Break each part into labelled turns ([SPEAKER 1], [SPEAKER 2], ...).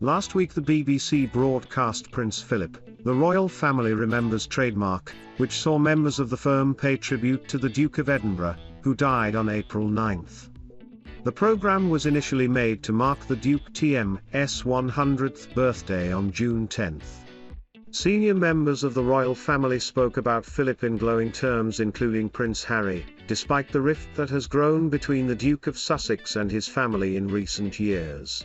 [SPEAKER 1] Last week the BBC broadcast Prince Philip, the royal family remembers trademark, which saw members of the firm pay tribute to the Duke of Edinburgh, who died on April 9. The programme was initially made to mark the Duke TM's 100th birthday on June 10. Senior members of the royal family spoke about Philip in glowing terms, including Prince Harry, despite the rift that has grown between the Duke of Sussex and his family in recent years.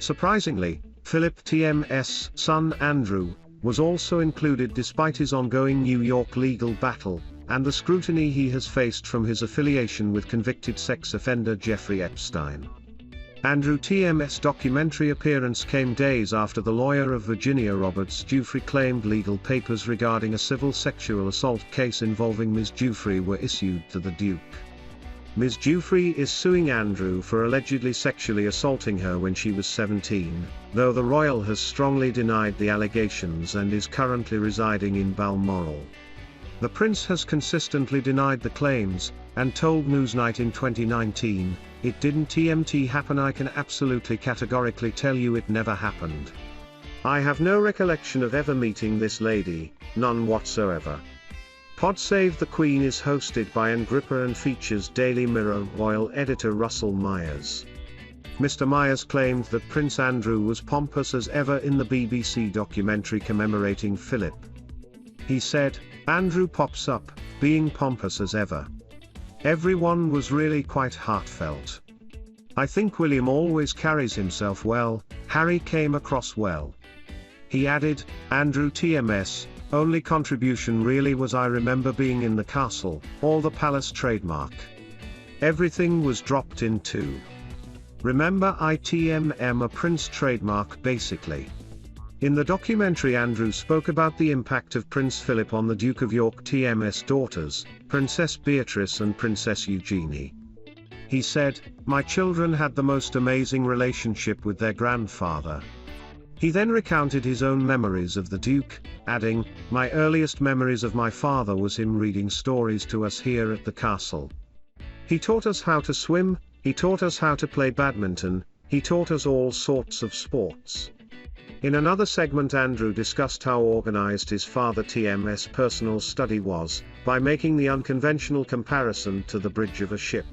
[SPEAKER 1] Surprisingly, Philip TM's son Andrew was also included despite his ongoing New York legal battle, and the scrutiny he has faced from his affiliation with convicted sex offender Jeffrey Epstein. Andrew TM's documentary appearance came days after the lawyer of Virginia Roberts Giuffre claimed legal papers regarding a civil sexual assault case involving Ms. Giuffre were issued to the Duke. Ms. Giuffre is suing Andrew for allegedly sexually assaulting her when she was 17, though the royal has strongly denied the allegations and is currently residing in Balmoral. The prince has consistently denied the claims, and told Newsnight in 2019, "It didn't TMT happen. I can absolutely categorically tell you it never happened. I have no recollection of ever meeting this lady, none whatsoever." Pod Save the Queen is hosted by Anne Gripper and features Daily Mirror royal editor Russell Myers. Mr. Myers claimed that Prince Andrew was pompous as ever in the BBC documentary commemorating Philip. He said, "Andrew pops up, being pompous as ever. Everyone was really quite heartfelt. I think William always carries himself well, Harry came across well." He added, "Andrew TM's only contribution really was I remember being in the castle, or the palace trademark. Everything was dropped in too. Remember ITMM a prince trademark basically." In the documentary Andrew spoke about the impact of Prince Philip on the Duke of York TM's daughters, Princess Beatrice and Princess Eugenie. He said, "My children had the most amazing relationship with their grandfather." He then recounted his own memories of the Duke, adding, "My earliest memories of my father was him reading stories to us here at the castle. He taught us how to swim, he taught us how to play badminton, he taught us all sorts of sports." In another segment Andrew discussed how organized his father TM's personal study was, by making the unconventional comparison to the bridge of a ship.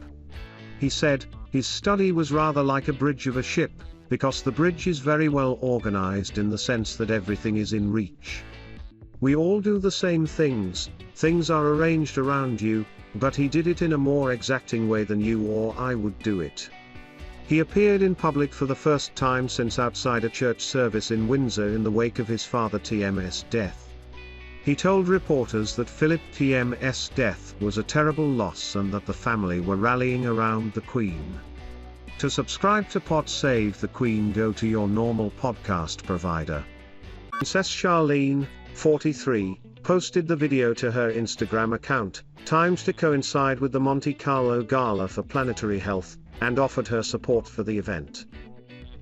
[SPEAKER 1] He said, "His study was rather like a bridge of a ship, because the bridge is very well organized in the sense that everything is in reach. We all do the same things are arranged around you, but he did it in a more exacting way than you or I would do it." He appeared in public for the first time since outside a church service in Windsor in the wake of his father TM's death. He told reporters that Philip TM's death was a terrible loss and that the family were rallying around the Queen. To subscribe to Pod Save the Queen, go to your normal podcast provider. Princess Charlene, 43, posted the video to her Instagram account, timed to coincide with the Monte Carlo Gala for Planetary Health, and offered her support for the event.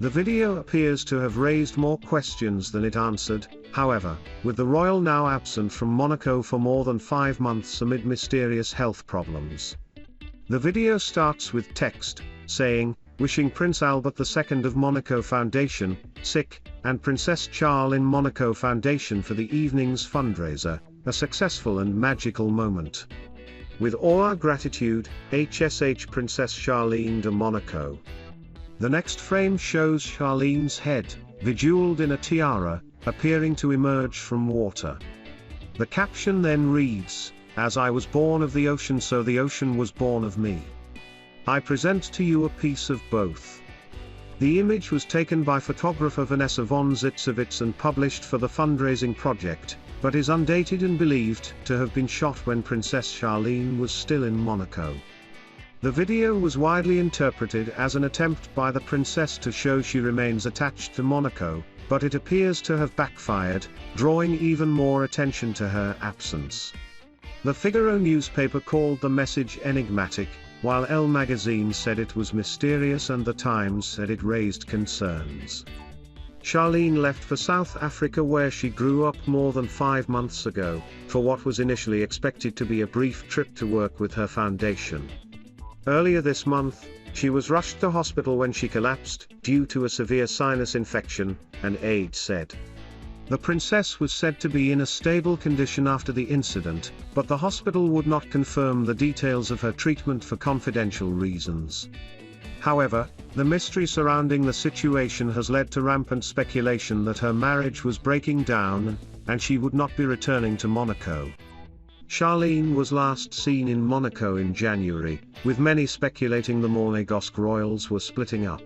[SPEAKER 1] The video appears to have raised more questions than it answered, however, with the royal now absent from Monaco for more than 5 months amid mysterious health problems. The video starts with text, saying, "Wishing Prince Albert II of Monaco Foundation, sick, and Princess Charles in Monaco Foundation for the evening's fundraiser, a successful and magical moment. With all our gratitude, HSH Princess Charlene de Monaco." The next frame shows Charlene's head, bejeweled in a tiara, appearing to emerge from water. The caption then reads, "As I was born of the ocean, so the ocean was born of me. I present to you a piece of both." The image was taken by photographer Vanessa von Zitzewitz and published for the fundraising project, but is undated and believed to have been shot when Princess Charlene was still in Monaco. The video was widely interpreted as an attempt by the princess to show she remains attached to Monaco, but it appears to have backfired, drawing even more attention to her absence. The Figaro newspaper called the message enigmatic, while Elle magazine said it was mysterious and The Times said it raised concerns. Charlene left for South Africa, where she grew up more than 5 months ago, for what was initially expected to be a brief trip to work with her foundation. Earlier this month, She was rushed to hospital when she collapsed, due to a severe sinus infection, an aide said. The princess was said to be in a stable condition after the incident, but the hospital would not confirm the details of her treatment for confidential reasons. However, the mystery surrounding the situation has led to rampant speculation that her marriage was breaking down, and she would not be returning to Monaco. Charlene was last seen in Monaco in January, with many speculating the Monégasque royals were splitting up.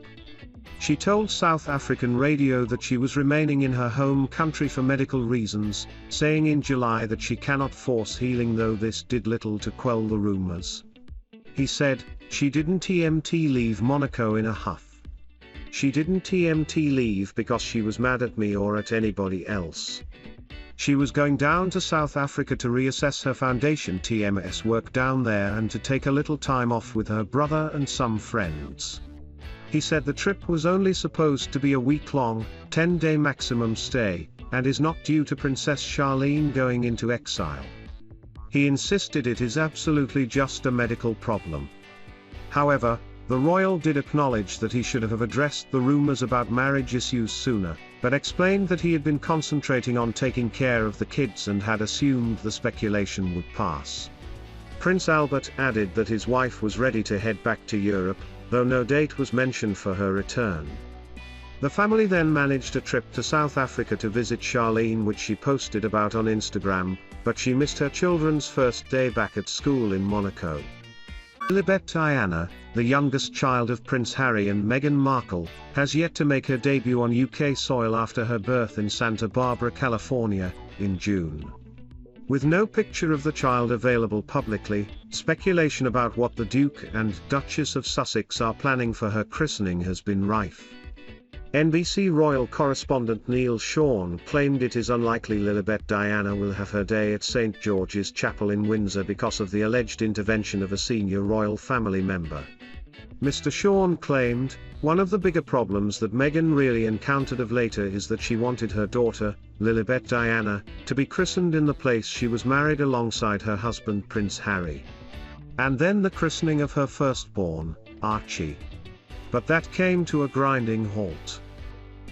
[SPEAKER 1] She told South African radio that she was remaining in her home country for medical reasons, saying in July that she cannot force healing, though this did little to quell the rumors. He said, "She didn't TMT leave Monaco in a huff. She didn't TMT leave because she was mad at me or at anybody else. She was going down to South Africa to reassess her foundation TMS work down there and to take a little time off with her brother and some friends." He said the trip was only supposed to be a week-long, 10-day maximum stay, and is not due to Princess Charlene going into exile. He insisted it is absolutely just a medical problem. However, the royal did acknowledge that he should have addressed the rumors about marriage issues sooner, but explained that he had been concentrating on taking care of the kids and had assumed the speculation would pass. Prince Albert added that his wife was ready to head back to Europe, though no date was mentioned for her return. The family then managed a trip to South Africa to visit Charlene, which she posted about on Instagram, but she missed her children's first day back at school in Monaco. Lilibet Diana, the youngest child of Prince Harry and Meghan Markle, has yet to make her debut on UK soil after her birth in Santa Barbara, California, in June. With no picture of the child available publicly, speculation about what the Duke and Duchess of Sussex are planning for her christening has been rife. NBC royal correspondent Neil Sean claimed it is unlikely Lilibet Diana will have her day at St George's Chapel in Windsor because of the alleged intervention of a senior royal family member. Mr. Sean claimed, "One of the bigger problems that Meghan really encountered of later is that she wanted her daughter, Lilibet Diana, to be christened in the place she was married alongside her husband Prince Harry. And then the christening of her firstborn, Archie. But that came to a grinding halt.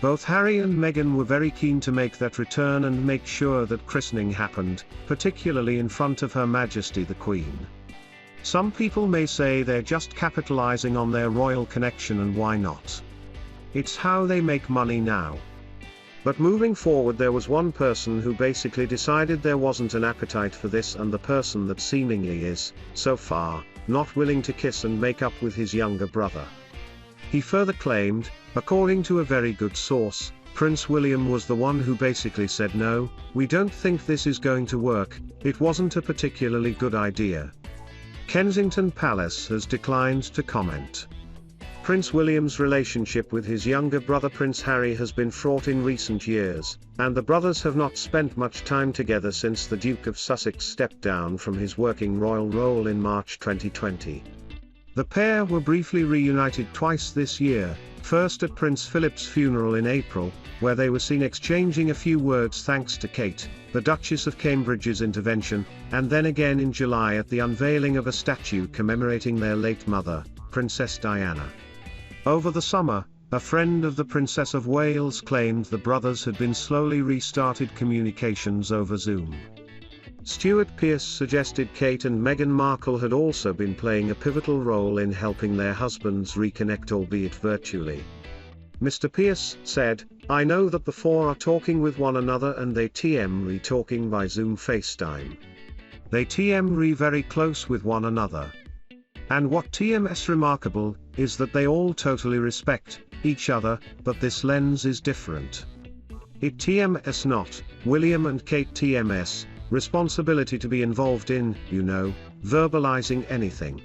[SPEAKER 1] Both Harry and Meghan were very keen to make that return and make sure that christening happened, particularly in front of Her Majesty the Queen. Some people may say they're just capitalizing on their royal connection, and why not? It's how they make money now." But moving forward, there was one person who basically decided there wasn't an appetite for this, and the person that seemingly is, so far, not willing to kiss and make up with his younger brother. He further claimed, according to a very good source, Prince William was the one who basically said, "No, we don't think this is going to work, it wasn't a particularly good idea." Kensington Palace has declined to comment. Prince William's relationship with his younger brother Prince Harry has been fraught in recent years, and the brothers have not spent much time together since the Duke of Sussex stepped down from his working royal role in March 2020. The pair were briefly reunited twice this year, first at Prince Philip's funeral in April, where they were seen exchanging a few words thanks to Kate, the Duchess of Cambridge's intervention, and then again in July at the unveiling of a statue commemorating their late mother, Princess Diana. Over the summer, a friend of the Princess of Wales claimed the brothers had been slowly restarted communications over Zoom. Stuart Pearce suggested Kate and Meghan Markle had also been playing a pivotal role in helping their husbands reconnect, albeit virtually. Mr. Pearce said, "I know that the four are talking with one another and they TM talking by Zoom FaceTime. They TM very close with one another. And what TMS remarkable, is that they all totally respect each other, but this lens is different. It TMS not, William and Kate TMS, responsibility to be involved in, verbalizing anything.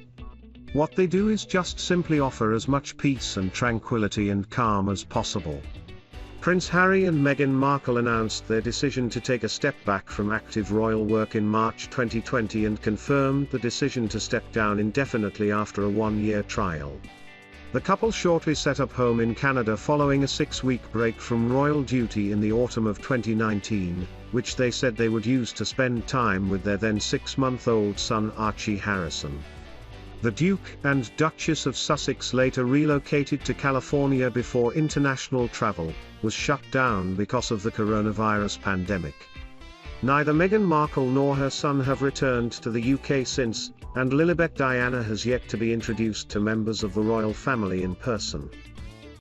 [SPEAKER 1] What they do is just simply offer as much peace and tranquility and calm as possible." Prince Harry and Meghan Markle announced their decision to take a step back from active royal work in March 2020 and confirmed the decision to step down indefinitely after a one-year trial. The couple shortly set up home in Canada following a 6-week break from royal duty in the autumn of 2019, which they said they would use to spend time with their then 6-month-old son Archie Harrison. The Duke and Duchess of Sussex later relocated to California before international travel was shut down because of the coronavirus pandemic. Neither Meghan Markle nor her son have returned to the UK since, and Lilibet Diana has yet to be introduced to members of the royal family in person.